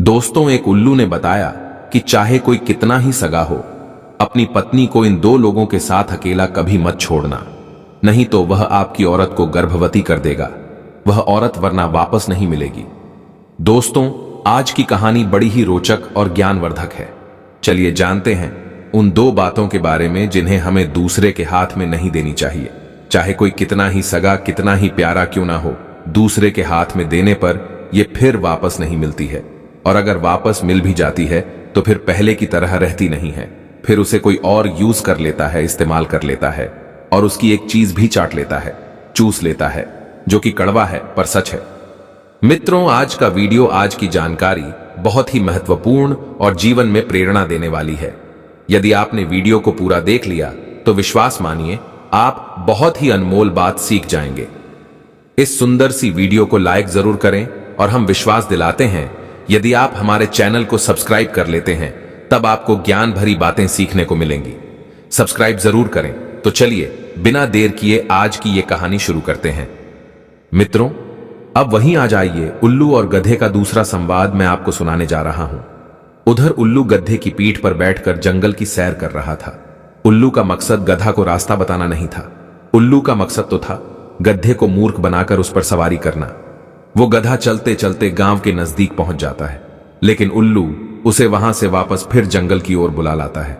दोस्तों, एक उल्लू ने बताया कि चाहे कोई कितना ही सगा हो, अपनी पत्नी को इन दो लोगों के साथ अकेला कभी मत छोड़ना, नहीं तो वह आपकी औरत को गर्भवती कर देगा। वह औरत वरना वापस नहीं मिलेगी। दोस्तों, आज की कहानी बड़ी ही रोचक और ज्ञानवर्धक है। चलिए जानते हैं उन दो बातों के बारे में जिन्हें हमें दूसरे के हाथ में नहीं देनी चाहिए। चाहे कोई कितना ही सगा, कितना ही प्यारा क्यों ना हो, दूसरे के हाथ में देने पर यह फिर वापस नहीं मिलती है। और अगर वापस मिल भी जाती है तो फिर पहले की तरह रहती नहीं है। फिर उसे कोई और यूज कर लेता है, इस्तेमाल कर लेता है और उसकी एक चीज भी चाट लेता है, चूस लेता है, जो कि कड़वा है पर सच है। मित्रों, आज का वीडियो, आज की जानकारी बहुत ही महत्वपूर्ण और जीवन में प्रेरणा देने वाली है। यदि आपने वीडियो को पूरा देख लिया तो विश्वास मानिए आप बहुत ही अनमोल बात सीख जाएंगे। इस सुंदर सी वीडियो को लाइक जरूर करें और हम विश्वास दिलाते हैं यदि आप हमारे चैनल को सब्सक्राइब कर लेते हैं तब आपको ज्ञान भरी बातें सीखने को मिलेंगी। सब्सक्राइब जरूर करें। तो चलिए बिना देर किए आज की ये कहानी शुरू करते हैं। मित्रों, अब वहीं आ जाइए। उल्लू और गधे का दूसरा संवाद मैं आपको सुनाने जा रहा हूं। उधर उल्लू गधे की पीठ पर बैठकर जंगल की सैर कर रहा था। उल्लू का मकसद गधा को रास्ता बताना नहीं था। उल्लू का मकसद तो था गधे को मूर्ख बनाकर उस पर सवारी करना। वो गधा चलते चलते गांव के नजदीक पहुंच जाता है, लेकिन उल्लू उसे वहां से वापस फिर जंगल की ओर बुला लाता है।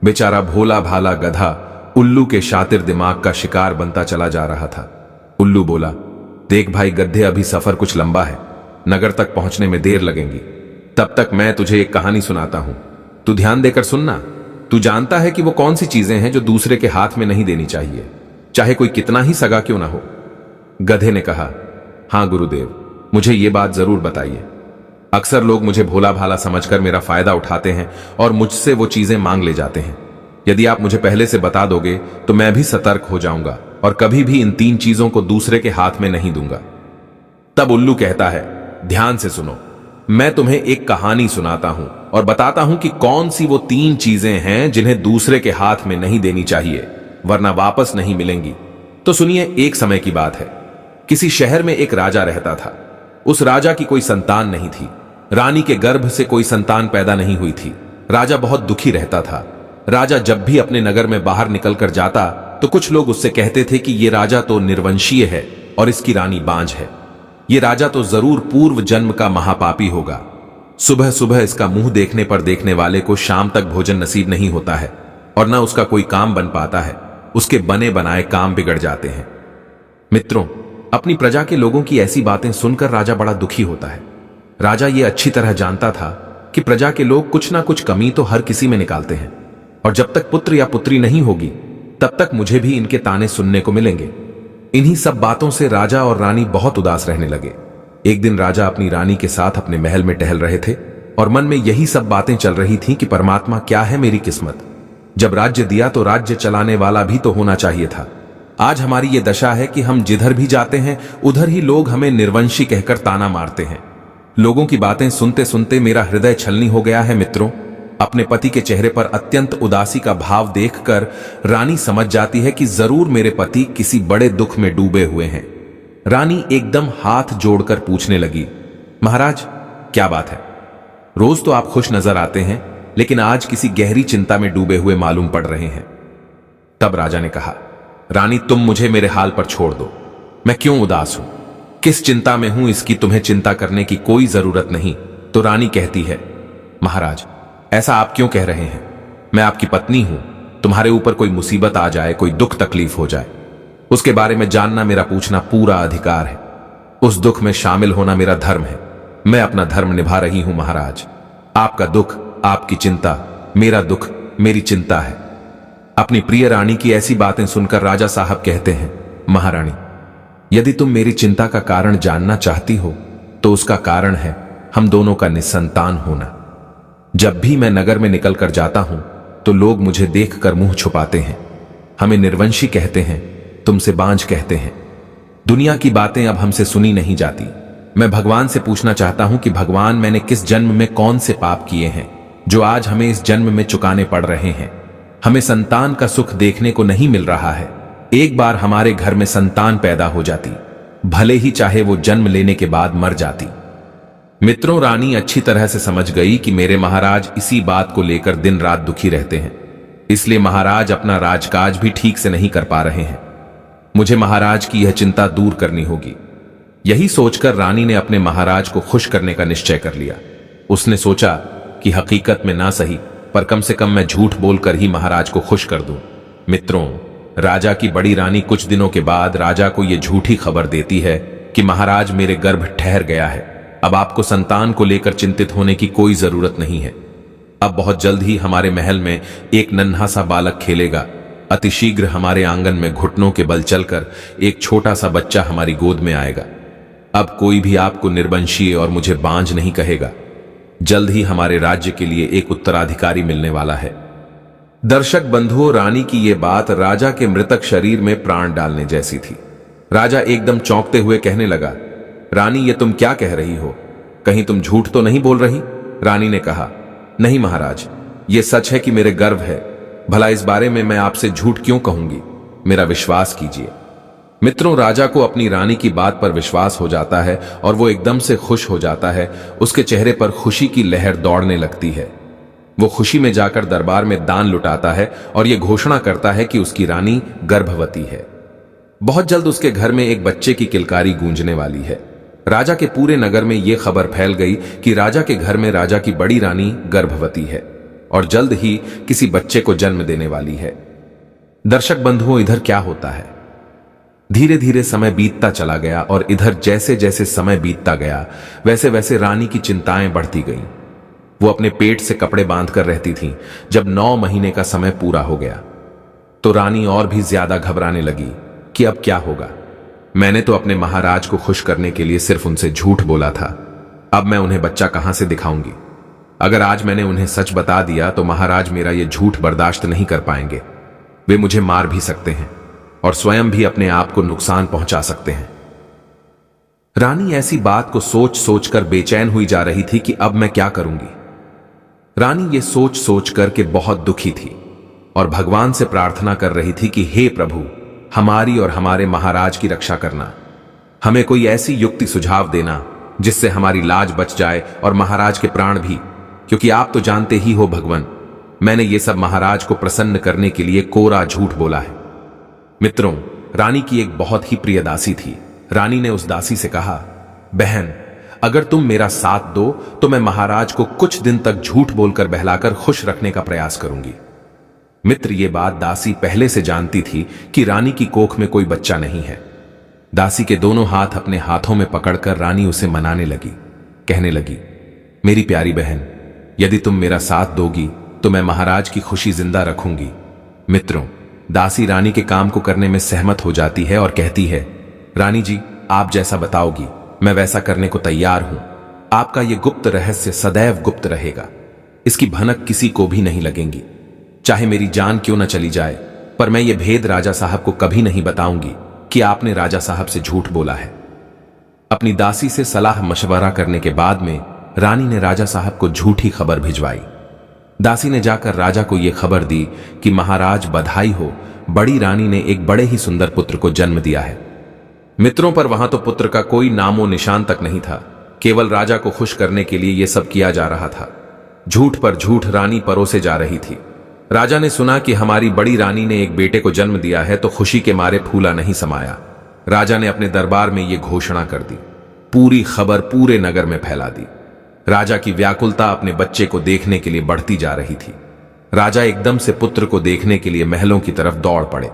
बेचारा भोला भाला गधा उल्लू के शातिर दिमाग का शिकार बनता चला जा रहा था। उल्लू बोला, देख भाई गधे, अभी सफर कुछ लंबा है, नगर तक पहुंचने में देर लगेगी। तब तक मैं तुझे एक कहानी सुनाता हूं, तू ध्यान देकर सुनना। तू जानता है कि वो कौन सी चीजें हैं जो दूसरे के हाथ में नहीं देनी चाहिए, चाहे कोई कितना ही सगा क्यों ना हो। गधे ने कहा, हाँ गुरुदेव, मुझे ये बात जरूर बताइए। अक्सर लोग मुझे भोला भाला समझकर मेरा फायदा उठाते हैं और मुझसे वो चीजें मांग ले जाते हैं। यदि आप मुझे पहले से बता दोगे तो मैं भी सतर्क हो जाऊंगा और कभी भी इन तीन चीजों को दूसरे के हाथ में नहीं दूंगा। तब उल्लू कहता है, ध्यान से सुनो, मैं तुम्हें एक कहानी सुनाता हूं और बताता हूं कि कौन सी वो तीन चीजें हैं जिन्हें दूसरे के हाथ में नहीं देनी चाहिए, वरना वापस नहीं मिलेंगी। तो सुनिए, एक समय की बात है। किसी शहर में एक राजा रहता था। उस राजा की कोई संतान नहीं थी। रानी के गर्भ से कोई संतान पैदा नहीं हुई थी। राजा बहुत दुखी रहता था। राजा जब भी अपने नगर में बाहर निकलकर जाता तो कुछ लोग उससे कहते थे कि ये राजा तो निर्वंशीय है और इसकी रानी बांझ है। ये राजा तो जरूर पूर्व जन्म का महापापी होगा। सुबह सुबह इसका मुंह देखने पर देखने वाले को शाम तक भोजन नसीब नहीं होता है और न उसका कोई काम बन पाता है। उसके बने बनाए काम बिगड़ जाते हैं। मित्रों, अपनी प्रजा के लोगों की ऐसी बातें सुनकर राजा बड़ा दुखी होता है। राजा ये अच्छी तरह जानता था कि प्रजा के लोग कुछ ना कुछ कमी तो हर किसी में निकालते हैं और जब तक पुत्र या पुत्री नहीं होगी तब तक मुझे भी इनके ताने सुनने को मिलेंगे। इन्हीं सब बातों से राजा और रानी बहुत उदास रहने लगे। एक दिन राजा अपनी रानी के साथ अपने महल में टहल रहे थे और मन में यही सब बातें चल रही थीं कि परमात्मा, क्या है मेरी किस्मत, जब राज्य दिया तो राज्य चलाने वाला भी तो होना चाहिए था। आज हमारी ये दशा है कि हम जिधर भी जाते हैं उधर ही लोग हमें निर्वंशी कहकर ताना मारते हैं। लोगों की बातें सुनते सुनते मेरा हृदय छलनी हो गया है। मित्रों, अपने पति के चेहरे पर अत्यंत उदासी का भाव देखकर रानी समझ जाती है कि जरूर मेरे पति किसी बड़े दुख में डूबे हुए हैं। रानी एकदम हाथ जोड़कर पूछने लगी, महाराज क्या बात है? रोज तो आप खुश नजर आते हैं, लेकिन आज किसी गहरी चिंता में डूबे हुए मालूम पड़ रहे हैं। तब राजा ने कहा, रानी तुम मुझे मेरे हाल पर छोड़ दो। मैं क्यों उदास हूं, किस चिंता में हूं, इसकी तुम्हें चिंता करने की कोई जरूरत नहीं। तो रानी कहती है, महाराज ऐसा आप क्यों कह रहे हैं? मैं आपकी पत्नी हूं। तुम्हारे ऊपर कोई मुसीबत आ जाए, कोई दुख तकलीफ हो जाए, उसके बारे में जानना मेरा पूछना पूरा अधिकार है। उस दुख में शामिल होना मेरा धर्म है। मैं अपना धर्म निभा रही हूं महाराज। आपका दुख, आपकी चिंता मेरा दुख, मेरी चिंता है। अपनी प्रिय रानी की ऐसी बातें सुनकर राजा साहब कहते हैं, महारानी यदि तुम मेरी चिंता का कारण जानना चाहती हो तो उसका कारण है हम दोनों का निसंतान होना। जब भी मैं नगर में निकलकर जाता हूं तो लोग मुझे देखकर मुंह छुपाते हैं, हमें निर्वंशी कहते हैं, तुमसे बांझ कहते हैं। दुनिया की बातें अब हमसे सुनी नहीं जाती। मैं भगवान से पूछना चाहता हूं कि भगवान, मैंने किस जन्म में कौन से पाप किए हैं जो आज हमें इस जन्म में चुकाने पड़ रहे हैं? हमें संतान का सुख देखने को नहीं मिल रहा है। एक बार हमारे घर में संतान पैदा हो जाती, भले ही चाहे वो जन्म लेने के बाद मर जाती। मित्रों, रानी अच्छी तरह से समझ गई कि मेरे महाराज इसी बात को लेकर दिन रात दुखी रहते हैं, इसलिए महाराज अपना राजकाज भी ठीक से नहीं कर पा रहे हैं। मुझे महाराज की यह चिंता दूर करनी होगी। यही सोचकर रानी ने अपने महाराज को खुश करने का निश्चय कर लिया। उसने सोचा कि हकीकत में ना सही पर कम से कम मैं झूठ बोलकर ही महाराज को खुश कर दूं। मित्रों, राजा की बड़ी रानी कुछ दिनों के बाद राजा को यह झूठी खबर देती है कि महाराज मेरे गर्भ ठहर गया है, अब आपको संतान को लेकर चिंतित होने की कोई जरूरत नहीं है। अब बहुत जल्द ही हमारे महल में एक नन्हा सा बालक खेलेगा। अतिशीघ्र हमारे आंगन में घुटनों के बल चलकर एक छोटा सा बच्चा हमारी गोद में आएगा। अब कोई भी आपको निर्वंशीय और मुझे बांझ नहीं कहेगा। जल्द ही हमारे राज्य के लिए एक उत्तराधिकारी मिलने वाला है। दर्शक बंधुओं, रानी की यह बात राजा के मृतक शरीर में प्राण डालने जैसी थी। राजा एकदम चौंकते हुए कहने लगा, रानी, ये तुम क्या कह रही हो? कहीं तुम झूठ तो नहीं बोल रही? रानी ने कहा, नहीं महाराज, ये सच है कि मेरे गर्भ है। भला इस बारे में मैं आपसे झूठ क्यों कहूंगी? मेरा विश्वास कीजिए। मित्रों, राजा को अपनी रानी की बात पर विश्वास हो जाता है और वो एकदम से खुश हो जाता है। उसके चेहरे पर खुशी की लहर दौड़ने लगती है। वो खुशी में जाकर दरबार में दान लुटाता है और ये घोषणा करता है कि उसकी रानी गर्भवती है। बहुत जल्द उसके घर में एक बच्चे की किलकारी गूंजने वाली है। राजा के पूरे नगर में यह खबर फैल गई कि राजा के घर में राजा की बड़ी रानी गर्भवती है और जल्द ही किसी बच्चे को जन्म देने वाली है। दर्शक बंधुओं, इधर क्या होता है? धीरे धीरे समय बीतता चला गया और इधर जैसे जैसे समय बीतता गया वैसे वैसे रानी की चिंताएं बढ़ती गईं। वो अपने पेट से कपड़े बांधकर रहती थीं। जब 9 महीने का समय पूरा हो गया तो रानी और भी ज्यादा घबराने लगी कि अब क्या होगा। मैंने तो अपने महाराज को खुश करने के लिए सिर्फ उनसे झूठ बोला था। अब मैं उन्हें बच्चा कहां से दिखाऊंगी? अगर आज मैंने उन्हें सच बता दिया तो महाराज मेरा यह झूठ बर्दाश्त नहीं कर पाएंगे। वे मुझे मार भी सकते हैं और स्वयं भी अपने आप को नुकसान पहुंचा सकते हैं। रानी ऐसी बात को सोच सोचकर बेचैन हुई जा रही थी कि अब मैं क्या करूंगी। रानी ये सोच सोच कर के बहुत दुखी थी और भगवान से प्रार्थना कर रही थी कि हे प्रभु, हमारी और हमारे महाराज की रक्षा करना। हमें कोई ऐसी युक्ति सुझाव देना जिससे हमारी लाज बच जाए और महाराज के प्राण भी, क्योंकि आप तो जानते ही हो भगवान, मैंने ये सब महाराज को प्रसन्न करने के लिए कोरा झूठ बोला है। मित्रों, रानी की एक बहुत ही प्रिय दासी थी। रानी ने उस दासी से कहा, बहन, अगर तुम मेरा साथ दो तो मैं महाराज को कुछ दिन तक झूठ बोलकर बहलाकर खुश रखने का प्रयास करूंगी। मित्र, ये बात दासी पहले से जानती थी कि रानी की कोख में कोई बच्चा नहीं है। दासी के दोनों हाथ अपने हाथों में पकड़कर रानी उसे मनाने लगी। कहने लगी, मेरी प्यारी बहन, यदि तुम मेरा साथ दोगी तो मैं महाराज की खुशी जिंदा रखूंगी। मित्रों, दासी रानी के काम को करने में सहमत हो जाती है और कहती है, रानी जी, आप जैसा बताओगी मैं वैसा करने को तैयार हूं। आपका यह गुप्त रहस्य सदैव गुप्त रहेगा। इसकी भनक किसी को भी नहीं लगेंगी, चाहे मेरी जान क्यों न चली जाए। पर मैं ये भेद राजा साहब को कभी नहीं बताऊंगी कि आपने राजा साहब से झूठ बोला है। अपनी दासी से सलाह मशवरा करने के बाद में रानी ने राजा साहब को झूठी खबर भिजवाई। दासी ने जाकर राजा को यह खबर दी कि महाराज बधाई हो, बड़ी रानी ने एक बड़े ही सुंदर पुत्र को जन्म दिया है। मित्रों, पर वहां तो पुत्र का कोई नामो निशान तक नहीं था। केवल राजा को खुश करने के लिए यह सब किया जा रहा था। झूठ पर झूठ रानी परोसे जा रही थी। राजा ने सुना कि हमारी बड़ी रानी ने एक बेटे को जन्म दिया है तो खुशी के मारे फूला नहीं समाया। राजा ने अपने दरबार में यह घोषणा कर दी। पूरी खबर पूरे नगर में फैला दी। राजा की व्याकुलता अपने बच्चे को देखने के लिए बढ़ती जा रही थी। राजा एकदम से पुत्र को देखने के लिए महलों की तरफ दौड़ पड़े।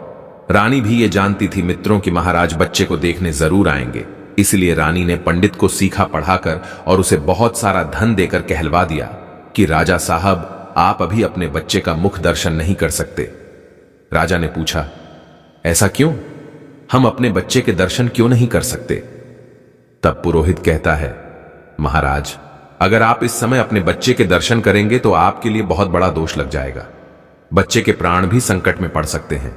रानी भी ये जानती थी मित्रों कि महाराज बच्चे को देखने जरूर आएंगे, इसलिए रानी ने पंडित को सीखा पढ़ाकर और उसे बहुत सारा धन देकर कहलवा दिया कि राजा साहब, आप अभी अपने बच्चे का मुख दर्शन नहीं कर सकते। राजा ने पूछा, ऐसा क्यों? हम अपने बच्चे के दर्शन क्यों नहीं कर सकते? तब पुरोहित कहता है, महाराज, अगर आप इस समय अपने बच्चे के दर्शन करेंगे तो आपके लिए बहुत बड़ा दोष लग जाएगा। बच्चे के प्राण भी संकट में पड़ सकते हैं,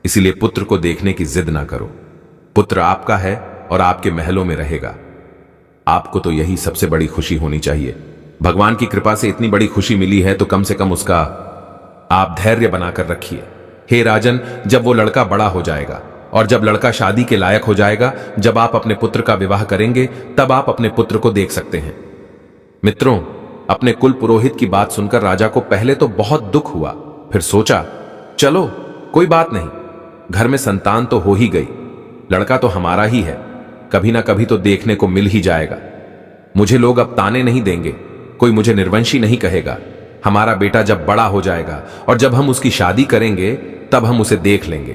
इसीलिए पुत्र को देखने की जिद ना करो। पुत्र आपका है और आपके महलों में रहेगा। आपको तो यही सबसे बड़ी खुशी होनी चाहिए। भगवान की कृपा से इतनी बड़ी खुशी मिली है तो कम से कम उसका आप धैर्य बनाकर रखिए। हे राजन, जब वो लड़का बड़ा हो जाएगा और जब लड़का शादी के लायक हो जाएगा, जब आप अपने पुत्र का विवाह करेंगे, तब आप अपने पुत्र को देख सकते हैं। मित्रों, अपने कुल पुरोहित की बात सुनकर राजा को पहले तो बहुत दुख हुआ, फिर सोचा चलो कोई बात नहीं, घर में संतान तो हो ही गई, लड़का तो हमारा ही है, कभी ना कभी तो देखने को मिल ही जाएगा। मुझे लोग अब ताने नहीं देंगे, कोई मुझे निर्वंशी नहीं कहेगा। हमारा बेटा जब बड़ा हो जाएगा और जब हम उसकी शादी करेंगे तब हम उसे देख लेंगे।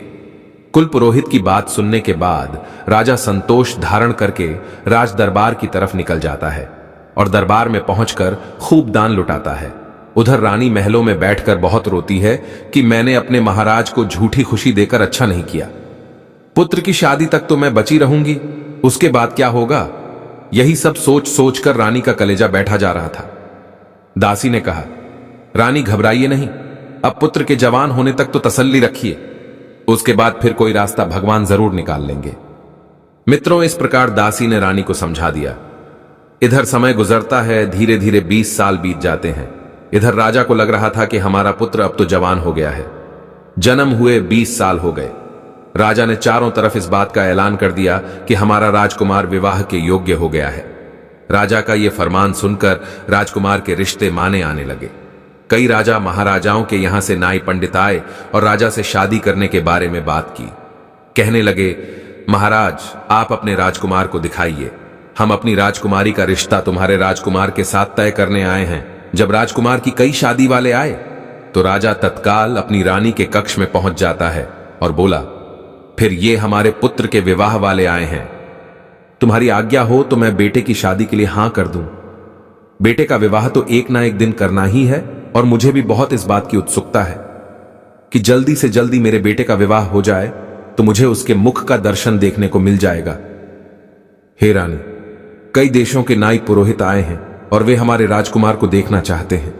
कुल पुरोहित की बात सुनने के बाद राजा संतोष धारण करके राज दरबार की तरफ निकल जाता है और दरबार में पहुंचकर खूब दान लुटाता है। उधर रानी महलों में बैठकर बहुत रोती है कि मैंने अपने महाराज को झूठी खुशी देकर अच्छा नहीं किया। पुत्र की शादी तक तो मैं बची रहूंगी, उसके बाद क्या होगा, यही सब सोच सोचकर रानी का कलेजा बैठा जा रहा था। दासी ने कहा, रानी घबराइए नहीं, अब पुत्र के जवान होने तक तो तसल्ली रखिए, उसके बाद फिर कोई रास्ता भगवान जरूर निकाल लेंगे। मित्रों, इस प्रकार दासी ने रानी को समझा दिया। इधर समय गुजरता है, धीरे धीरे 20 साल बीत जाते हैं। इधर राजा को लग रहा था कि हमारा पुत्र अब तो जवान हो गया है। जन्म हुए 20 साल हो गए। राजा ने चारों तरफ इस बात का ऐलान कर दिया कि हमारा राजकुमार विवाह के योग्य हो गया है। राजा का यह फरमान सुनकर राजकुमार के रिश्ते माने आने लगे। कई राजा महाराजाओं के यहां से नाई पंडित आए और राजा से शादी करने के बारे में बात की। कहने लगे, महाराज आप अपने राजकुमार को दिखाइए, हम अपनी राजकुमारी का रिश्ता तुम्हारे राजकुमार के साथ तय करने आए हैं। जब राजकुमार की कई शादी वाले आए तो राजा तत्काल अपनी रानी के कक्ष में पहुंच जाता है और बोला, फिर ये हमारे पुत्र के विवाह वाले आए हैं, तुम्हारी आज्ञा हो तो मैं बेटे की शादी के लिए हां कर दूं। बेटे का विवाह तो एक ना एक दिन करना ही है और मुझे भी बहुत इस बात की उत्सुकता है कि जल्दी से जल्दी मेरे बेटे का विवाह हो जाए तो मुझे उसके मुख का दर्शन देखने को मिल जाएगा। हे रानी, कई देशों के नाई पुरोहित आए हैं और वे हमारे राजकुमार को देखना चाहते हैं।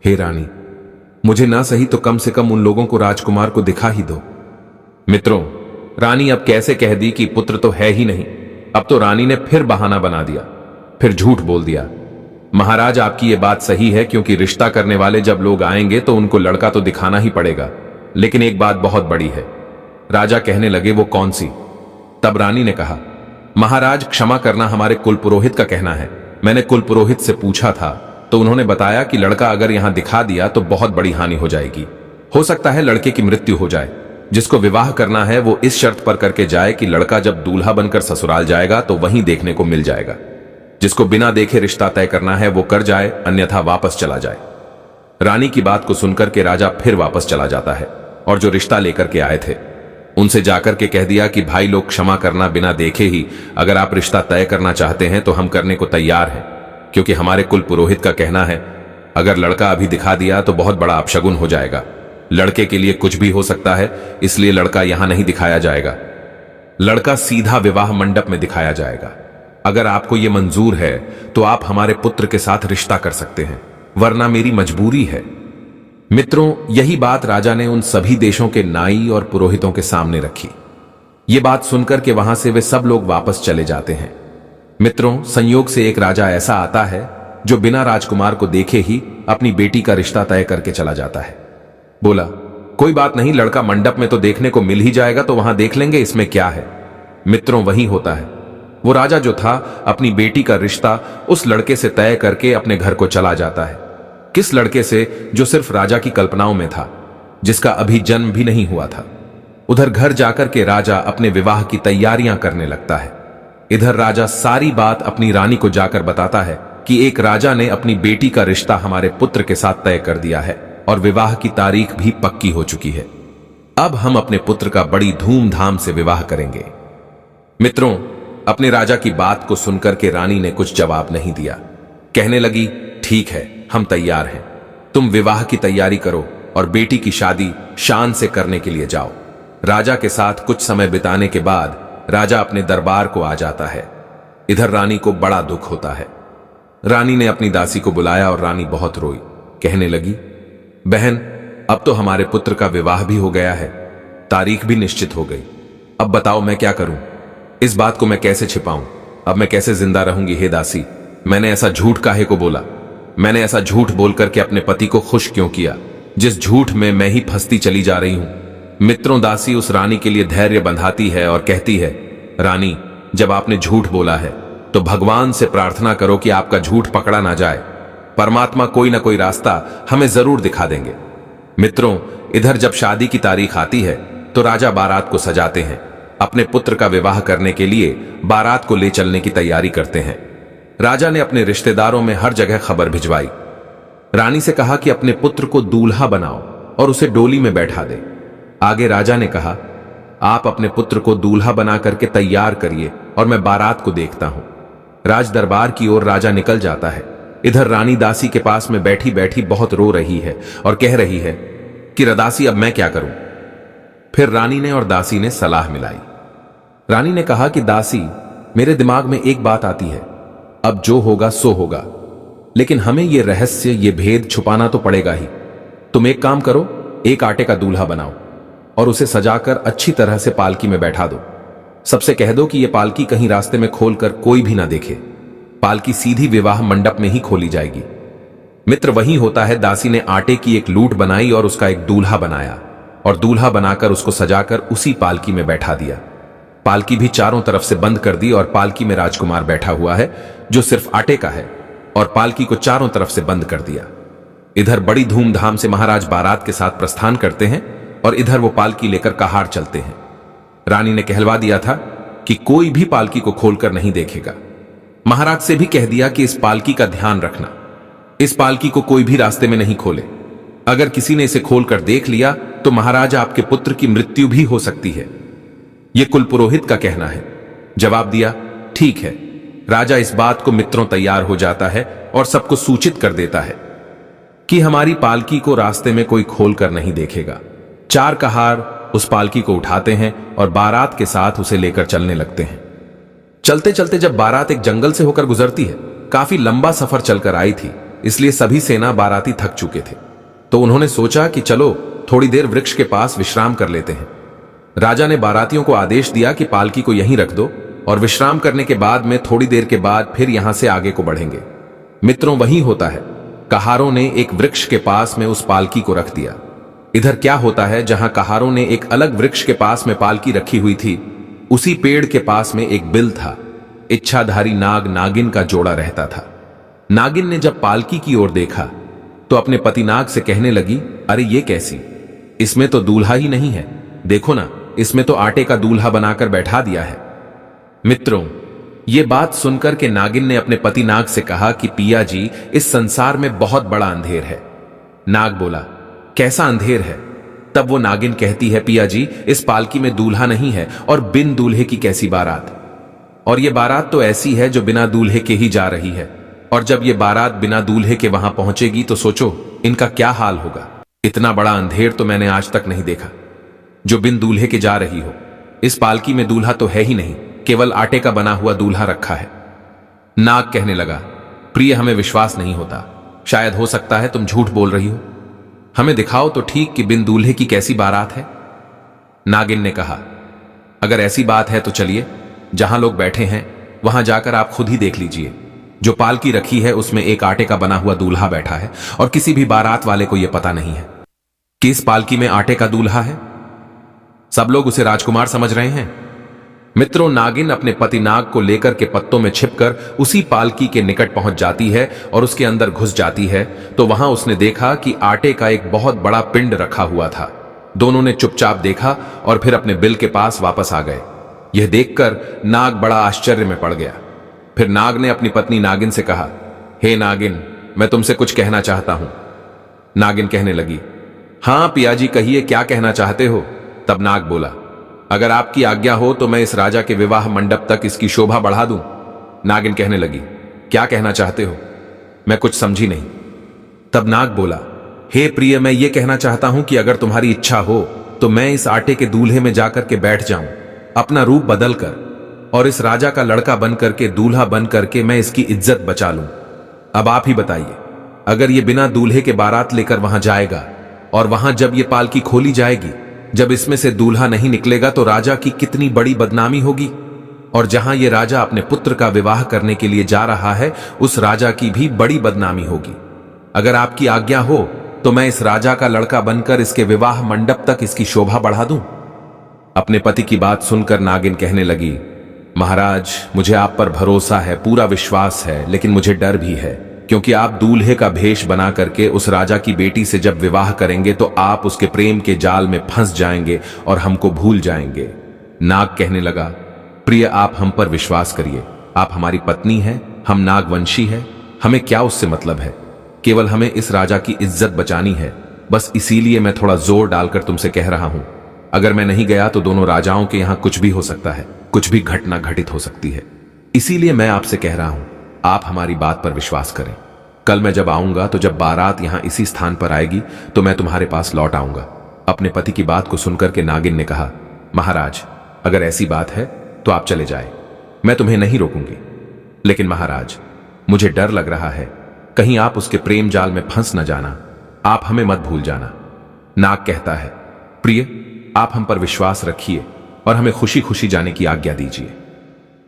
हे रानी, मुझे ना सही तो कम से कम उन लोगों को राजकुमार को दिखा ही दो। मित्रों, रानी अब कैसे कह दी कि पुत्र तो है ही नहीं। अब तो रानी ने फिर बहाना बना दिया, फिर झूठ बोल दिया। महाराज आपकी ये बात सही है, क्योंकि रिश्ता करने वाले जब लोग आएंगे तो उनको लड़का तो दिखाना ही पड़ेगा, लेकिन एक बात बहुत बड़ी है। राजा कहने लगे, वो कौन सी? तब रानी ने कहा, महाराज क्षमा करना, हमारे कुल पुरोहित का कहना है। मैंने कुल पुरोहित से पूछा था तो उन्होंने बताया कि लड़का अगर यहां दिखा दिया तो बहुत बड़ी हानि हो जाएगी। हो सकता है लड़के की मृत्यु हो जाए। जिसको विवाह करना है वो इस शर्त पर करके जाए कि लड़का जब दूल्हा बनकर ससुराल जाएगा तो वहीं देखने को मिल जाएगा। जिसको बिना देखे रिश्ता तय करना है वो कर जाए, अन्यथा वापस चला जाए। रानी की बात को सुनकर के राजा फिर वापस चला जाता है और जो रिश्ता लेकर के आए थे उनसे जाकर के कह दिया कि भाई लोग क्षमा करना, बिना देखे ही अगर आप रिश्ता तय करना चाहते हैं तो हम करने को तैयार हैं, क्योंकि हमारे कुल पुरोहित का कहना है अगर लड़का अभी दिखा दिया तो बहुत बड़ा अपशगुन हो जाएगा। लड़के के लिए कुछ भी हो सकता है, इसलिए लड़का यहां नहीं दिखाया जाएगा। लड़का सीधा विवाह मंडप में दिखाया जाएगा। अगर आपको यह मंजूर है तो आप हमारे पुत्र के साथ रिश्ता कर सकते हैं, वरना मेरी मजबूरी है। मित्रों, यही बात राजा ने उन सभी देशों के नाई और पुरोहितों के सामने रखी। ये बात सुनकर के वहां से वे सब लोग वापस चले जाते हैं। मित्रों, संयोग से एक राजा ऐसा आता है जो बिना राजकुमार को देखे ही अपनी बेटी का रिश्ता तय करके चला जाता है। बोला, कोई बात नहीं, लड़का मंडप में तो देखने को मिल ही जाएगा, तो वहां देख लेंगे, इसमें क्या है। मित्रों, वही होता है। वो राजा जो था अपनी बेटी का रिश्ता उस लड़के से तय करके अपने घर को चला जाता है। किस लड़के से? जो सिर्फ राजा की कल्पनाओं में था, जिसका अभी जन्म भी नहीं हुआ था। उधर घर जाकर के राजा अपने विवाह की तैयारियां करने लगता है। इधर राजा सारी बात अपनी रानी को जाकर बताता है कि एक राजा ने अपनी बेटी का रिश्ता हमारे पुत्र के साथ तय कर दिया है और विवाह की तारीख भी पक्की हो चुकी है। अब हम अपने पुत्र का बड़ी धूमधाम से विवाह करेंगे। मित्रों, अपने राजा की बात को सुनकर के रानी ने कुछ जवाब नहीं दिया। कहने लगी, ठीक है, हम तैयार हैं, तुम विवाह की तैयारी करो और बेटी की शादी शान से करने के लिए जाओ। राजा के साथ कुछ समय बिताने के बाद राजा अपने दरबार को आ जाता है। इधर रानी को बड़ा दुख होता है। रानी ने अपनी दासी को बुलाया और रानी बहुत रोई। कहने लगी, बहन, अब तो हमारे पुत्र का विवाह भी हो गया है, तारीख भी निश्चित हो गई। अब बताओ मैं क्या करूं? इस बात को मैं कैसे छिपाऊं? अब मैं कैसे जिंदा रहूंगी? हे दासी, मैंने ऐसा झूठ काहे को बोला? मैंने ऐसा झूठ बोल करके अपने पति को खुश क्यों किया, जिस झूठ में मैं ही फंसती चली जा रही हूं। मित्रों, दासी उस रानी के लिए धैर्य बंधाती है और कहती है, रानी, जब आपने झूठ बोला है तो भगवान से प्रार्थना करो कि आपका झूठ पकड़ा ना जाए। परमात्मा कोई ना कोई रास्ता हमें जरूर दिखा देंगे। मित्रों, इधर जब शादी की तारीख आती है तो राजा बारात को सजाते हैं। अपने पुत्र का विवाह करने के लिए बारात को ले चलने की तैयारी करते हैं। राजा ने अपने रिश्तेदारों में हर जगह खबर भिजवाई। रानी से कहा कि अपने पुत्र को दूल्हा बनाओ और उसे डोली में बैठा दे। आगे राजा ने कहा, आप अपने पुत्र को दूल्हा बना करके तैयार करिए और मैं बारात को देखता हूं। राज दरबार की ओर राजा निकल जाता है। इधर रानी दासी के पास में बैठी बैठी बहुत रो रही है और कह रही है कि रदासी, अब मैं क्या करूं। फिर रानी ने और दासी ने सलाह मिलाई। रानी ने कहा कि दासी, मेरे दिमाग में एक बात आती है, अब जो होगा सो होगा, लेकिन हमें यह रहस्य, यह भेद छुपाना तो पड़ेगा ही। तुम एक काम करो, एक आटे का दूल्हा बनाओ और उसे सजाकर अच्छी तरह से पालकी में बैठा दो। सबसे कह दो कि यह पालकी कहीं रास्ते में खोलकर कोई भी ना देखे। पालकी सीधी विवाह मंडप में ही खोली जाएगी। मित्र, वही होता है। दासी ने आटे की एक लूट बनाई और उसका एक दूल्हा बनाया और दूल्हा बनाकर उसको सजाकर उसी पालकी में बैठा दिया। पालकी भी चारों तरफ से बंद कर दी और पालकी में राजकुमार बैठा हुआ है जो सिर्फ आटे का है, और पालकी को चारों तरफ से बंद कर दिया। इधर बड़ी धूमधाम से महाराज बारात के साथ प्रस्थान करते हैं और इधर वो पालकी लेकर कहार चलते हैं। रानी ने कहलवा दिया था कि कोई भी पालकी को खोलकर नहीं देखेगा। महाराज से भी कह दिया कि इस पालकी का ध्यान रखना, इस पालकी को कोई भी रास्ते में नहीं खोले। अगर किसी ने इसे खोलकर देख लिया तो महाराज आपके पुत्र की मृत्यु भी हो सकती है। यह कुलपुरोहित का कहना है। जवाब दिया, ठीक है। राजा इस बात को मित्रों तैयार हो जाता है और सबको सूचित कर देता है कि हमारी पालकी को रास्ते में कोई खोलकर नहीं देखेगा। चार कहार उस पालकी को उठाते हैं और बारात के साथ उसे लेकर चलने लगते हैं। चलते चलते जब बारात एक जंगल से होकर गुजरती है, काफी लंबा सफर चलकर आई थी, इसलिए सभी सेना बाराती थक चुके थे। तो उन्होंने सोचा कि चलो थोड़ी देर वृक्ष के पास विश्राम कर लेते हैं। राजा ने बारातियों को आदेश दिया कि पालकी को यहीं रख दो और विश्राम करने के बाद में थोड़ी देर के बाद फिर यहां से आगे को बढ़ेंगे। मित्रों, वही होता है। कहारों ने एक वृक्ष के पास में उस पालकी को रख दिया। इधर क्या होता है, जहां कहारों ने एक अलग वृक्ष के पास में पालकी रखी हुई थी, उसी पेड़ के पास में एक बिल था। इच्छाधारी नाग नागिन का जोड़ा रहता था। नागिन ने जब पालकी की ओर देखा तो अपने पति नाग से कहने लगी, अरे ये कैसी, इसमें तो दूल्हा ही नहीं है। देखो ना, इसमें तो आटे का दूल्हा बनाकर बैठा दिया है। मित्रों, ये बात सुनकर के नागिन ने अपने पति नाग से कहा कि पिया जी, इस संसार में बहुत बड़ा अंधेर है। नाग बोला, कैसा अंधेर है? तब वो नागिन कहती है, पिया जी, इस पालकी में दूल्हा नहीं है और बिन दूल्हे की कैसी बारात। और ये बारात तो ऐसी है जो बिना दूल्हे के ही जा रही है, और जब ये बारात बिना दूल्हे के वहां पहुंचेगी तो सोचो इनका क्या हाल होगा। इतना बड़ा अंधेर तो मैंने आज तक नहीं देखा जो बिन दूल्हे के जा रही हो। इस पालकी में दूल्हा तो है ही नहीं, केवल आटे का बना हुआ दूल्हा रखा है। नाग कहने लगा, प्रिय, हमें विश्वास नहीं होता। शायद हो सकता है तुम झूठ बोल रही हो। हमें दिखाओ तो ठीक कि बिन दूल्हे की कैसी बारात है। नागिन ने कहा, अगर ऐसी बात है तो चलिए, जहां लोग बैठे हैं वहां जाकर आप खुद ही देख लीजिए। जो पालकी रखी है उसमें एक आटे का बना हुआ दूल्हा बैठा है और किसी भी बारात वाले को यह पता नहीं है कि इस पालकी में आटे का दूल्हा है। सब लोग उसे राजकुमार समझ रहे हैं। मित्रों, नागिन अपने पति नाग को लेकर के पत्तों में छिपकर उसी पालकी के निकट पहुंच जाती है और उसके अंदर घुस जाती है तो वहां उसने देखा कि आटे का एक बहुत बड़ा पिंड रखा हुआ था। दोनों ने चुपचाप देखा और फिर अपने बिल के पास वापस आ गए। यह देखकर नाग बड़ा आश्चर्य में पड़ गया। फिर नाग ने अपनी पत्नी नागिन से कहा, हे नागिन, मैं तुमसे कुछ कहना चाहता हूं। नागिन कहने लगी, हां पिया जी, कहिए, क्या कहना चाहते हो। तब नाग बोला, अगर आपकी आज्ञा हो तो मैं इस राजा के विवाह मंडप तक इसकी शोभा बढ़ा दूं। नागिन कहने लगी, क्या कहना चाहते हो? मैं कुछ समझी नहीं। तब नाग बोला, हे प्रिय, मैं ये कहना चाहता हूं कि अगर तुम्हारी इच्छा हो तो मैं इस आटे के दूल्हे में जाकर के बैठ जाऊं, अपना रूप बदल कर, और इस राजा का लड़का बन करके, दूल्हा बन करके मैं इसकी इज्जत बचा लूं। अब आप ही बताइए, अगर ये बिना दूल्हे के बारात लेकर वहां जाएगा और वहां जब ये पालकी खोली जाएगी, जब इसमें से दूल्हा नहीं निकलेगा तो राजा की कितनी बड़ी बदनामी होगी। और जहां ये राजा अपने पुत्र का विवाह करने के लिए जा रहा है, उस राजा की भी बड़ी बदनामी होगी। अगर आपकी आज्ञा हो तो मैं इस राजा का लड़का बनकर इसके विवाह मंडप तक इसकी शोभा बढ़ा दूं। अपने पति की बात सुनकर नागिन कहने लगी, महाराज, मुझे आप पर भरोसा है, पूरा विश्वास है, लेकिन मुझे डर भी है, क्योंकि आप दूल्हे का भेष बना करके उस राजा की बेटी से जब विवाह करेंगे तो आप उसके प्रेम के जाल में फंस जाएंगे और हमको भूल जाएंगे। नाग कहने लगा, प्रिय, आप हम पर विश्वास करिए। आप हमारी पत्नी हैं, हम नागवंशी हैं, हमें क्या उससे मतलब है? केवल हमें इस राजा की इज्जत बचानी है, बस इसीलिए मैं थोड़ा जोर डालकर तुमसे कह रहा हूं। अगर मैं नहीं गया तो दोनों राजाओं के यहां कुछ भी हो सकता है, कुछ भी घटना घटित हो सकती है। इसीलिए मैं आपसे कह रहा हूं, आप हमारी बात पर विश्वास करें। कल मैं जब आऊंगा तो जब बारात यहां इसी स्थान पर आएगी तो मैं तुम्हारे पास लौट आऊंगा। अपने पति की बात को सुनकर के नागिन ने कहा, महाराज, अगर ऐसी बात है तो आप चले जाए, मैं तुम्हें नहीं रोकूंगी। लेकिन महाराज, मुझे डर लग रहा है, कहीं आप उसके प्रेम जाल में फंस न जाना, आप हमें मत भूल जाना। नाग कहता है, प्रिय, आप हम पर विश्वास रखिए और हमें खुशी खुशी जाने की आज्ञा दीजिए।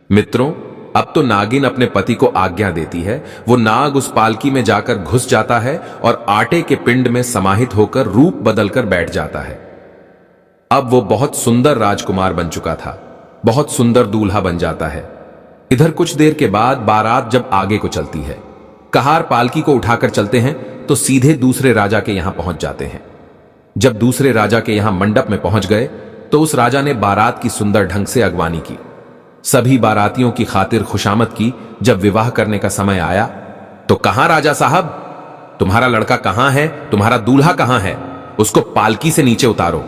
मित्रों, अब तो नागिन अपने पति को आज्ञा देती है। वो नाग उस पालकी में जाकर घुस जाता है और आटे के पिंड में समाहित होकर रूप बदलकर बैठ जाता है। अब वो बहुत सुंदर राजकुमार बन चुका था, बहुत सुंदर दूल्हा बन जाता है। इधर कुछ देर के बाद बारात जब आगे को चलती है, कहार पालकी को उठाकर चलते हैं तो सीधे दूसरे राजा के यहां पहुंच जाते हैं। जब दूसरे राजा के यहां मंडप में पहुंच गए तो उस राजा ने बारात की सुंदर ढंग से अगवानी की। सभी बारातियों की खातिर खुशामद की। जब विवाह करने का समय आया तो कहां राजा साहब, तुम्हारा लड़का कहां है, तुम्हारा दूल्हा कहां है, उसको पालकी से नीचे उतारो।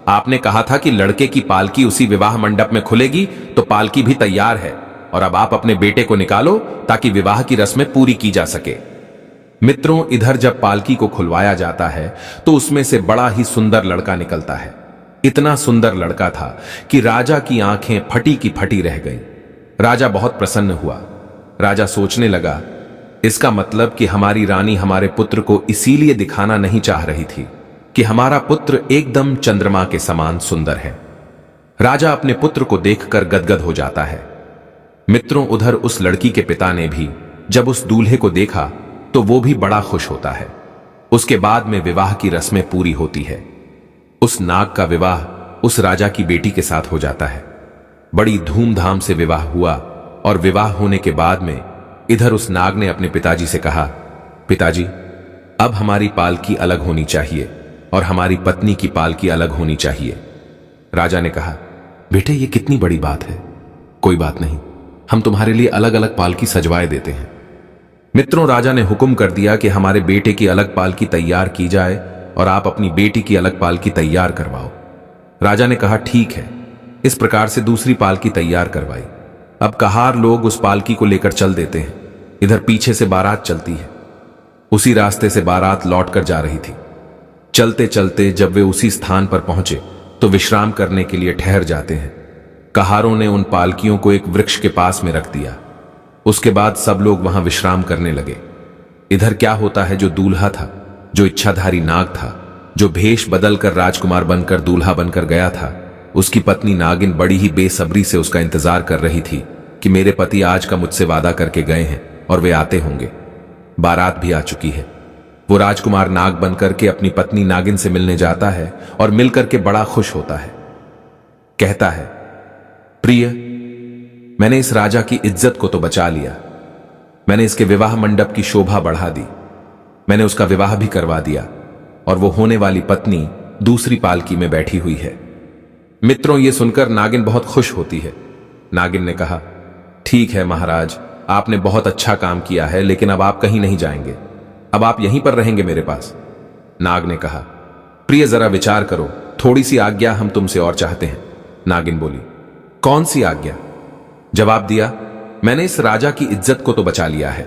आपने कहा था कि लड़के की पालकी उसी विवाह मंडप में खुलेगी, तो पालकी भी तैयार है और अब आप अपने बेटे को निकालो ताकि विवाह की रस्में पूरी की जा सके। मित्रों, इधर जब पालकी को खुलवाया जाता है तो उसमें से बड़ा ही सुंदर लड़का निकलता है। इतना सुंदर लड़का था कि राजा की आंखें फटी की फटी रह गईं। राजा बहुत प्रसन्न हुआ। राजा सोचने लगा, इसका मतलब कि हमारी रानी हमारे पुत्र को इसीलिए दिखाना नहीं चाह रही थी कि हमारा पुत्र एकदम चंद्रमा के समान सुंदर है। राजा अपने पुत्र को देखकर गदगद हो जाता है। मित्रों, उधर उस लड़की के पिता ने भी जब उस दूल्हे को देखा तो वो भी बड़ा खुश होता है। उसके बाद में विवाह की रस्में पूरी होती है। उस नाग का विवाह उस राजा की बेटी के साथ हो जाता है। बड़ी धूमधाम से विवाह हुआ और विवाह होने के बाद में इधर उस नाग ने अपने पिताजी से कहा, पिताजी, अब हमारी पालकी अलग होनी चाहिए और हमारी पत्नी की पालकी अलग होनी चाहिए। राजा ने कहा, बेटे, ये कितनी बड़ी बात है। कोई बात नहीं, हम तुम्हारे लिए अलग अलग पालकी सजवाए देते हैं। मित्रों, राजा ने हुक्म कर दिया कि हमारे बेटे की अलग पालकी तैयार की जाए और आप अपनी बेटी की अलग पालकी तैयार करवाओ। राजा ने कहा, ठीक है। इस प्रकार से दूसरी पालकी तैयार करवाई। अब कहार लोग उस पालकी को लेकर चल देते हैं। इधर पीछे से बारात चलती है। उसी रास्ते से बारात लौट कर जा रही थी। चलते चलते जब वे उसी स्थान पर पहुंचे तो विश्राम करने के लिए ठहर जाते हैं। कहारों ने उन पालकियों को एक वृक्ष के पास में रख दिया। उसके बाद सब लोग वहां विश्राम करने लगे। इधर क्या होता है, जो दूल्हा था, जो इच्छाधारी नाग था, जो भेष बदलकर राजकुमार बनकर दूल्हा बनकर गया था, उसकी पत्नी नागिन बड़ी ही बेसब्री से उसका इंतजार कर रही थी कि मेरे पति आज का मुझसे वादा करके गए हैं और वे आते होंगे। बारात भी आ चुकी है। वो राजकुमार नाग बनकर के अपनी पत्नी नागिन से मिलने जाता है और मिलकर के बड़ा खुश होता है। कहता है, प्रिय, मैंने इस राजा की इज्जत को तो बचा लिया। मैंने इसके विवाह मंडप की शोभा बढ़ा दी। मैंने उसका विवाह भी करवा दिया और वो होने वाली पत्नी दूसरी पालकी में बैठी हुई है। मित्रों, ये सुनकर नागिन बहुत खुश होती है। नागिन ने कहा, ठीक है महाराज, आपने बहुत अच्छा काम किया है, लेकिन अब आप कहीं नहीं जाएंगे। अब आप यहीं पर रहेंगे मेरे पास। नाग ने कहा, प्रिय, जरा विचार करो, थोड़ी सी आज्ञा हम तुमसे और चाहते हैं। नागिन बोली, कौन सी आज्ञा? जवाब दिया, मैंने इस राजा की इज्जत को तो बचा लिया है।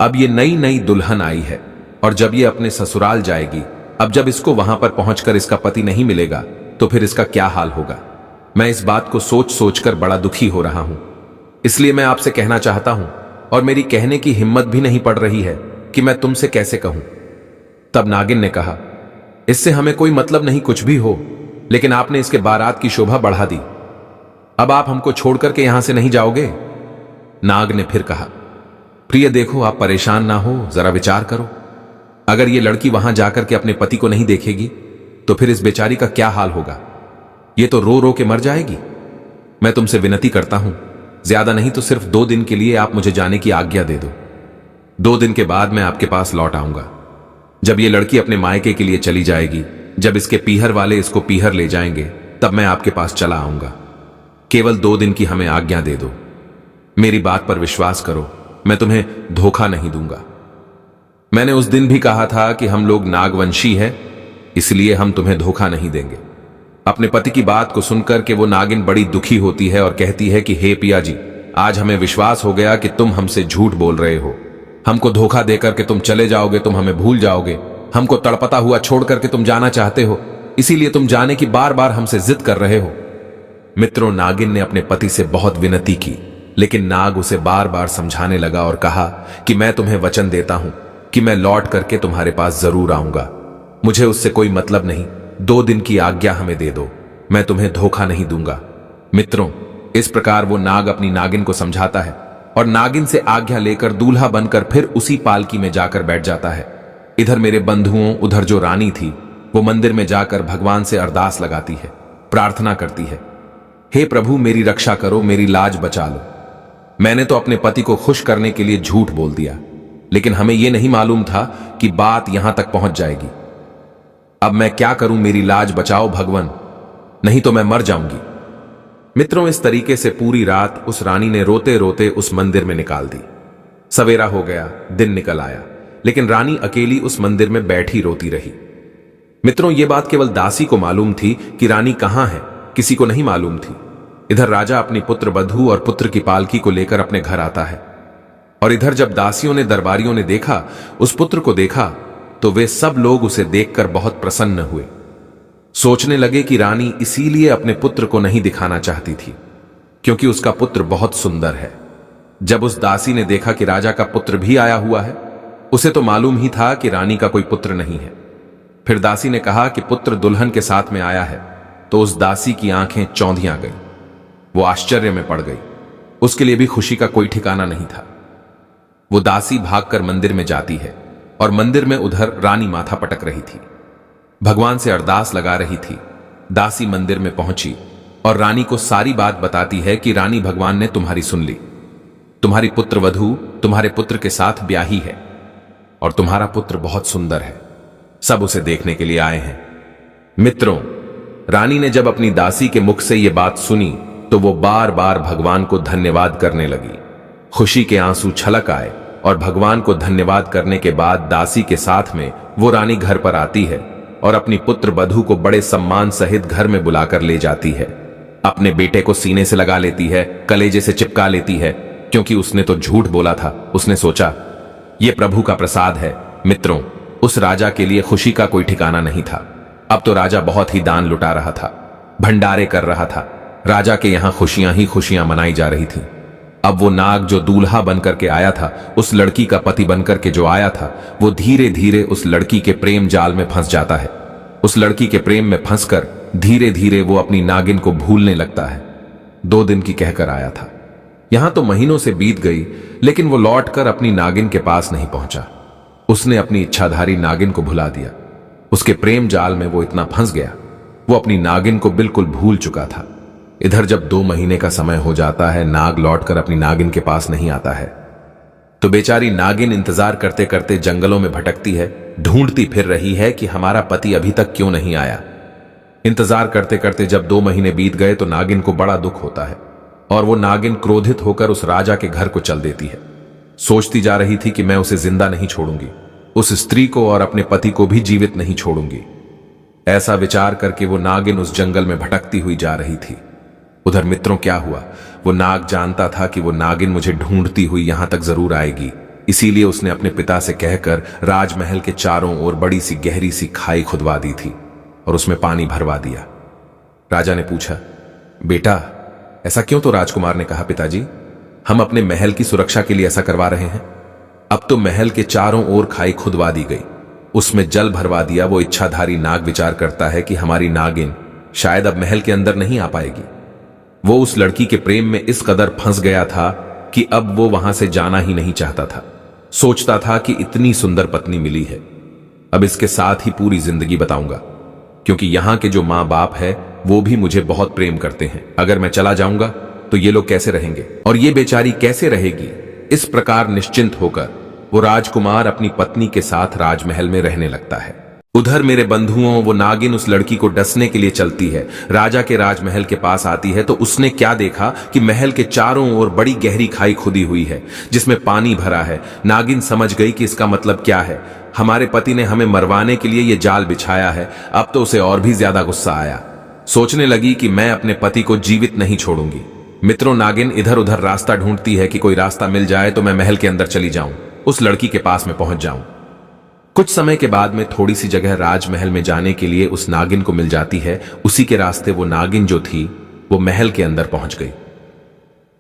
अब ये नई नई दुल्हन आई है और जब ये अपने ससुराल जाएगी, अब जब इसको वहां पर पहुंचकर इसका पति नहीं मिलेगा तो फिर इसका क्या हाल होगा। मैं इस बात को सोच सोचकर बड़ा दुखी हो रहा हूं। इसलिए मैं आपसे कहना चाहता हूं और मेरी कहने की हिम्मत भी नहीं पड़ रही है कि मैं तुमसे कैसे कहूं। तब नागिन ने कहा, इससे हमें कोई मतलब नहीं कुछ भी हो, लेकिन आपने इसके बारात की शोभा बढ़ा दी। अब आप हमको छोड़कर के यहां से नहीं जाओगे? नाग ने फिर कहा, प्रिय, देखो, आप परेशान ना हो, जरा विचार करो। अगर ये लड़की वहां जाकर के अपने पति को नहीं देखेगी तो फिर इस बेचारी का क्या हाल होगा। ये तो रो रो के मर जाएगी। मैं तुमसे विनती करता हूं, ज्यादा नहीं तो सिर्फ 2 दिन के लिए आप मुझे जाने की आज्ञा दे दो। 2 दिन के बाद मैं आपके पास लौट आऊंगा। जब ये लड़की अपने मायके के लिए चली जाएगी, जब इसके पीहर वाले इसको पीहर ले जाएंगे, तब मैं आपके पास चला आऊंगा। केवल 2 दिन की हमें आज्ञा दे दो। मेरी बात पर विश्वास करो, मैं तुम्हें धोखा नहीं दूंगा। मैंने उस दिन भी कहा था कि हम लोग नागवंशी हैं, इसलिए हम तुम्हें धोखा नहीं देंगे। अपने पति की बात को सुनकर के वो नागिन बड़ी दुखी होती है और कहती है कि हे पिया जी, आज हमें विश्वास हो गया कि तुम हमसे झूठ बोल रहे हो। हमको धोखा देकर के तुम चले जाओगे, तुम हमें भूल जाओगे। हमको तड़पता हुआ छोड़ करके तुम जाना चाहते हो, इसीलिए तुम जाने की बार बार हमसे जिद कर रहे हो। मित्रों, नागिन ने अपने पति से बहुत विनती की, लेकिन नाग उसे बार बार समझाने लगा और कहा कि मैं तुम्हें वचन देता हूं कि मैं लौट करके तुम्हारे पास जरूर आऊंगा। मुझे उससे कोई मतलब नहीं, 2 दिन की आज्ञा हमें दे दो, मैं तुम्हें धोखा नहीं दूंगा। मित्रों, इस प्रकार वो नाग अपनी नागिन को समझाता है और नागिन से आज्ञा लेकर दूल्हा बनकर फिर उसी पालकी में जाकर बैठ जाता है। इधर मेरे बंधुओं, उधर जो रानी थी, वो मंदिर में जाकर भगवान से अरदास लगाती है, प्रार्थना करती है, हे प्रभु मेरी रक्षा करो, मेरी लाज बचा लो। मैंने तो अपने पति को खुश करने के लिए झूठ बोल दिया, लेकिन हमें यह नहीं मालूम था कि बात यहां तक पहुंच जाएगी। अब मैं क्या करूं, मेरी लाज बचाओ भगवान, नहीं तो मैं मर जाऊंगी। मित्रों, इस तरीके से पूरी रात उस रानी ने रोते रोते उस मंदिर में निकाल दी। सवेरा हो गया, दिन निकल आया, लेकिन रानी अकेली उस मंदिर में बैठी रोती रही। मित्रों, यह बात केवल दासी को मालूम थी कि रानी कहां है, किसी को नहीं मालूम थी। इधर राजा अपनी पुत्र वधू और पुत्र की पालकी को लेकर अपने घर आता है, और इधर जब दासियों ने, दरबारियों ने देखा, उस पुत्र को देखा, तो वे सब लोग उसे देखकर बहुत प्रसन्न हुए। सोचने लगे कि रानी इसीलिए अपने पुत्र को नहीं दिखाना चाहती थी, क्योंकि उसका पुत्र बहुत सुंदर है। जब उस दासी ने देखा कि राजा का पुत्र भी आया हुआ है, उसे तो मालूम ही था कि रानी का कोई पुत्र नहीं है। फिर दासी ने कहा कि पुत्र दुल्हन के साथ में आया है, तो उस दासी की आंखें चौंधियां गई। वो आश्चर्य में पड़ गई, उसके लिए भी खुशी का कोई ठिकाना नहीं था। वो दासी भागकर मंदिर में जाती है और मंदिर में उधर रानी माथा पटक रही थी, भगवान से अरदास लगा रही थी। दासी मंदिर में पहुंची और रानी को सारी बात बताती है कि रानी, भगवान ने तुम्हारी सुन ली, तुम्हारी पुत्र वधू तुम्हारे पुत्र के साथ ब्याही है और तुम्हारा पुत्र बहुत सुंदर है, सब उसे देखने के लिए आए हैं। मित्रों, रानी ने जब अपनी दासी के मुख से यह बात सुनी, तो वो बार बार भगवान को धन्यवाद करने लगी। खुशी के आंसू छलक आए और भगवान को धन्यवाद करने के बाद दासी के साथ में वो रानी घर पर आती है और अपनी पुत्र वधू को बड़े सम्मान सहित घर में बुलाकर ले जाती है। अपने बेटे को सीने से लगा लेती है, कलेजे से चिपका लेती है, क्योंकि उसने तो झूठ बोला था। उसने सोचा ये प्रभु का प्रसाद है। मित्रों, उस राजा के लिए खुशी का कोई ठिकाना नहीं था। अब तो राजा बहुत ही दान लुटा रहा था, भंडारे कर रहा था। राजा के यहां खुशियां ही खुशियां मनाई जा रही थी। अब वो नाग जो दूल्हा बनकर के आया था, उस लड़की का पति बनकर के जो आया था, वो धीरे धीरे उस लड़की के प्रेम जाल में फंस जाता है। उस लड़की के प्रेम में फंसकर धीरे धीरे वो अपनी नागिन को भूलने लगता है। 2 दिन की कहकर आया था, यहां तो महीनों से बीत गई, लेकिन वो लौटकर अपनी नागिन के पास नहीं पहुंचा। उसने अपनी इच्छाधारी नागिन को भुला दिया। उसके प्रेम जाल में वो इतना फंस गया, वो अपनी नागिन को बिल्कुल भूल चुका था। इधर जब 2 महीने का समय हो जाता है, नाग लौटकर अपनी नागिन के पास नहीं आता है, तो बेचारी नागिन इंतजार करते करते जंगलों में भटकती है, ढूंढती फिर रही है कि हमारा पति अभी तक क्यों नहीं आया। इंतजार करते करते जब 2 महीने बीत गए, तो नागिन को बड़ा दुख होता है और वो नागिन क्रोधित होकर उस राजा के घर को चल देती है। सोचती जा रही थी कि मैं उसे जिंदा नहीं छोड़ूंगी, उस स्त्री को और अपने पति को भी जीवित नहीं छोड़ूंगी। ऐसा विचार करके वो नागिन उस जंगल में भटकती हुई जा रही थी। उधर मित्रों क्या हुआ, वो नाग जानता था कि वो नागिन मुझे ढूंढती हुई यहां तक जरूर आएगी, इसीलिए उसने अपने पिता से कहकर राजमहल के चारों ओर बड़ी सी गहरी सी खाई खुदवा दी थी और उसमें पानी भरवा दिया। राजा ने पूछा, बेटा ऐसा क्यों? तो राजकुमार ने कहा, पिताजी हम अपने महल की सुरक्षा के लिए ऐसा करवा रहे हैं। अब तो महल के चारों ओर खाई खुदवा दी गई, उसमें जल भरवा दिया। वो इच्छाधारी नाग विचार करता है कि हमारी नागिन शायद अब महल के अंदर नहीं आ पाएगी। वो उस लड़की के प्रेम में इस कदर फंस गया था कि अब वो वहां से जाना ही नहीं चाहता था। सोचता था कि इतनी सुंदर पत्नी मिली है, अब इसके साथ ही पूरी जिंदगी बताऊंगा, क्योंकि यहां के जो मां बाप है वो भी मुझे बहुत प्रेम करते हैं। अगर मैं चला जाऊंगा तो ये लोग कैसे रहेंगे और ये बेचारी कैसे रहेगी। इस प्रकार निश्चिंत होकर वो राजकुमार अपनी पत्नी के साथ राजमहल में रहने लगता है। उधर मेरे बंधुओं, वो नागिन उस लड़की को डसने के लिए चलती है। राजा के राजमहल के पास आती है तो उसने क्या देखा कि महल के चारों ओर बड़ी गहरी खाई खुदी हुई है जिसमें पानी भरा है। नागिन समझ गई कि इसका मतलब क्या है, हमारे पति ने हमें मरवाने के लिए ये जाल बिछाया है। अब तो उसे और भी ज्यादा गुस्सा आया। सोचने लगी कि मैं अपने पति को जीवित नहीं छोड़ूंगी। मित्रों, नागिन इधर उधर रास्ता ढूंढती है कि कोई रास्ता मिल जाए तो मैं महल के अंदर चली जाऊं, उस लड़की के पास में पहुंच जाऊं। कुछ समय के बाद में थोड़ी सी जगह राजमहल में जाने के लिए उस नागिन को मिल जाती है। उसी के रास्ते वो नागिन जो थी वो महल के अंदर पहुंच गई।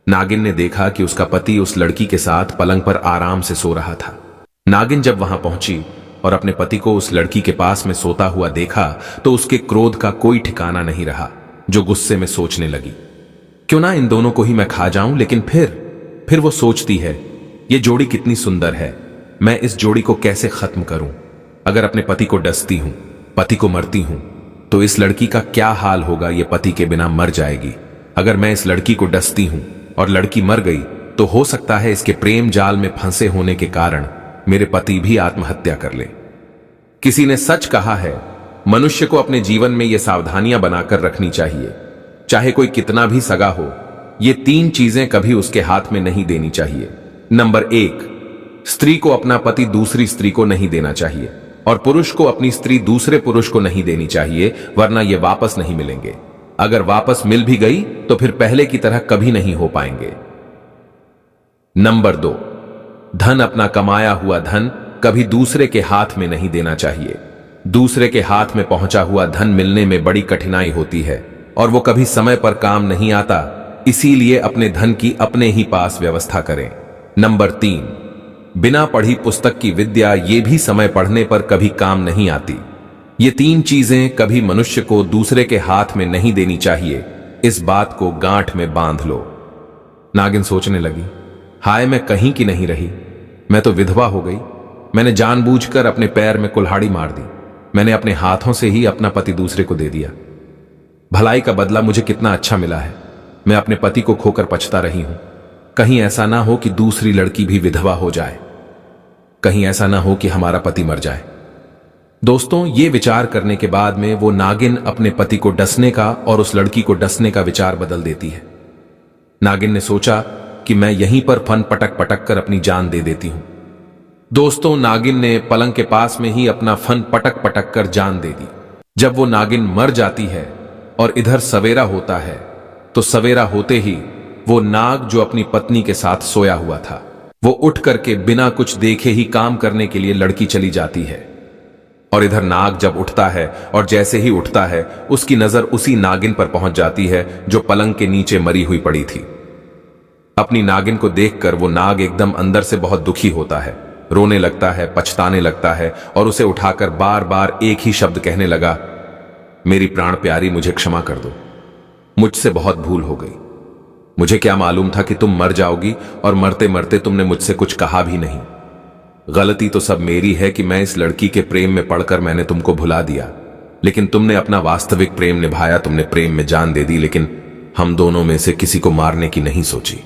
नागिन ने देखा कि उसका पति उस लड़की के साथ पलंग पर आराम से सो रहा था। नागिन जब वहां पहुंची और अपने पति को उस लड़की के पास में सोता हुआ देखा तो उसके क्रोध का कोई ठिकाना नहीं रहा, जो गुस्से में सोचने लगी, क्यों ना इन दोनों को ही मैं खा जाऊं। लेकिन फिर वो सोचती है, ये जोड़ी कितनी सुंदर है, मैं इस जोड़ी को कैसे खत्म करूं। अगर अपने पति को डसती हूं, पति को मरती हूं, तो इस लड़की का क्या हाल होगा, ये पति के बिना मर जाएगी। अगर मैं इस लड़की को डसती हूं और लड़की मर गई तो हो सकता है इसके प्रेम जाल में फंसे होने के कारण मेरे पति भी आत्महत्या कर ले। किसी ने सच कहा है, मनुष्य को अपने जीवन में ये सावधानियां बनाकर रखनी चाहिए। चाहे कोई कितना भी सगा हो, ये 3 चीजें कभी उसके हाथ में नहीं देनी चाहिए। नंबर 1, स्त्री को अपना पति दूसरी स्त्री को नहीं देना चाहिए और पुरुष को अपनी स्त्री दूसरे पुरुष को नहीं देनी चाहिए, वरना ये वापस नहीं मिलेंगे। अगर वापस मिल भी गई तो फिर पहले की तरह कभी नहीं हो पाएंगे। नंबर 2, धन, अपना कमाया हुआ धन कभी दूसरे के हाथ में नहीं देना चाहिए। दूसरे के हाथ में पहुंचा हुआ धन मिलने में बड़ी कठिनाई होती है और वो कभी समय पर काम नहीं आता, इसीलिए अपने धन की अपने ही पास व्यवस्था करें। नंबर 3, बिना पढ़ी पुस्तक की विद्या, ये भी समय पढ़ने पर कभी काम नहीं आती। ये 3 चीजें कभी मनुष्य को दूसरे के हाथ में नहीं देनी चाहिए। इस बात को गांठ में बांध लो। नागिन सोचने लगी, हाय मैं कहीं की नहीं रही, मैं तो विधवा हो गई। मैंने जानबूझकर अपने पैर में कुल्हाड़ी मार दी। मैंने अपने हाथों से ही अपना पति दूसरे को दे दिया। भलाई का बदला मुझे कितना अच्छा मिला है। मैं अपने पति को खोकर पछता रही हूं। कहीं ऐसा ना हो कि दूसरी लड़की भी विधवा हो जाए, कहीं ऐसा ना हो कि हमारा पति मर जाए। दोस्तों, ये विचार करने के बाद में वो नागिन अपने पति को डसने का और उस लड़की को डसने का विचार बदल देती है। नागिन ने सोचा कि मैं यहीं पर फन पटक पटक कर अपनी जान दे देती हूं। दोस्तों, नागिन ने पलंग के पास में ही अपना फन पटक पटक कर जान दे दी। जब वो नागिन मर जाती है और इधर सवेरा होता है, तो सवेरा होते ही वो नाग जो अपनी पत्नी के साथ सोया हुआ था, वो उठ करके बिना कुछ देखे ही काम करने के लिए लड़की चली जाती है। और इधर नाग जब उठता है और जैसे ही उठता है, उसकी नजर उसी नागिन पर पहुंच जाती है जो पलंग के नीचे मरी हुई पड़ी थी। अपनी नागिन को देखकर वो नाग एकदम अंदर से बहुत दुखी होता है, रोने लगता है, पछताने लगता है और उसे उठाकर बार बार एक ही शब्द कहने लगा, मेरी प्राण प्यारी, मुझे क्षमा कर दो, मुझसे बहुत भूल हो गई। मुझे क्या मालूम था कि तुम मर जाओगी और मरते मरते तुमने मुझसे कुछ कहा भी नहीं। गलती तो सब मेरी है कि मैं इस लड़की के प्रेम में पड़कर मैंने तुमको भुला दिया, लेकिन तुमने अपना वास्तविक प्रेम निभाया, तुमने प्रेम में जान दे दी, लेकिन हम दोनों में से किसी को मारने की नहीं सोची।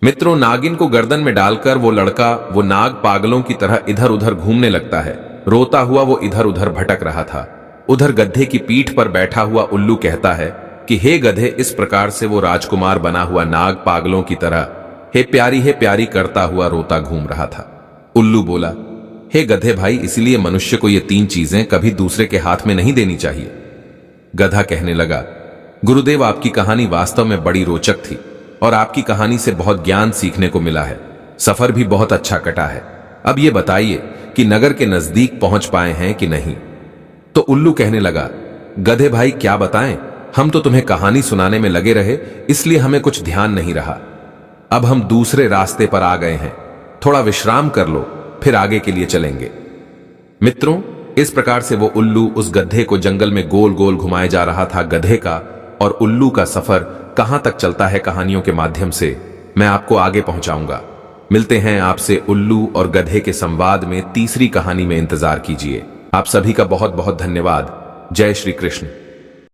मित्रों, नागिन को गर्दन में डालकर वो लड़का, वो नाग पागलों की तरह इधर उधर घूमने लगता है। रोता हुआ वो इधर उधर भटक रहा था। उधर गधे की पीठ पर बैठा हुआ उल्लू कहता है कि हे गधे, इस प्रकार से वो राजकुमार बना हुआ नाग पागलों की तरह हे प्यारी करता हुआ रोता घूम रहा था। उल्लू बोला, हे गधे भाई, इसलिए मनुष्य को ये 3 चीजें कभी दूसरे के हाथ में नहीं देनी चाहिए। गधा कहने लगा, गुरुदेव, आपकी कहानी वास्तव में बड़ी रोचक थी और आपकी कहानी से बहुत ज्ञान सीखने को मिला है। सफर भी बहुत अच्छा कटा है। अब ये बताइए कि नगर के नजदीक पहुंच पाए हैं कि नहीं। तो उल्लू कहने लगा, गधे भाई क्या बताएं, हम तो तुम्हें कहानी सुनाने में लगे रहे, इसलिए हमें कुछ ध्यान नहीं रहा। अब हम दूसरे रास्ते पर आ गए हैं, थोड़ा विश्राम कर लो, फिर आगे के लिए चलेंगे। मित्रों, इस प्रकार से वो उल्लू उस गधे को जंगल में गोल गोल घुमाए जा रहा था। गधे का और उल्लू का सफर कहां तक चलता है कहानियों के माध्यम से, मैं आपको आगे पहुंचाऊंगा। मिलते हैं आपसे उल्लू और गधे के संवाद में तीसरी कहानी में। इंतजार कीजिए। आप सभी का बहुत बहुत धन्यवाद। जय श्री कृष्ण।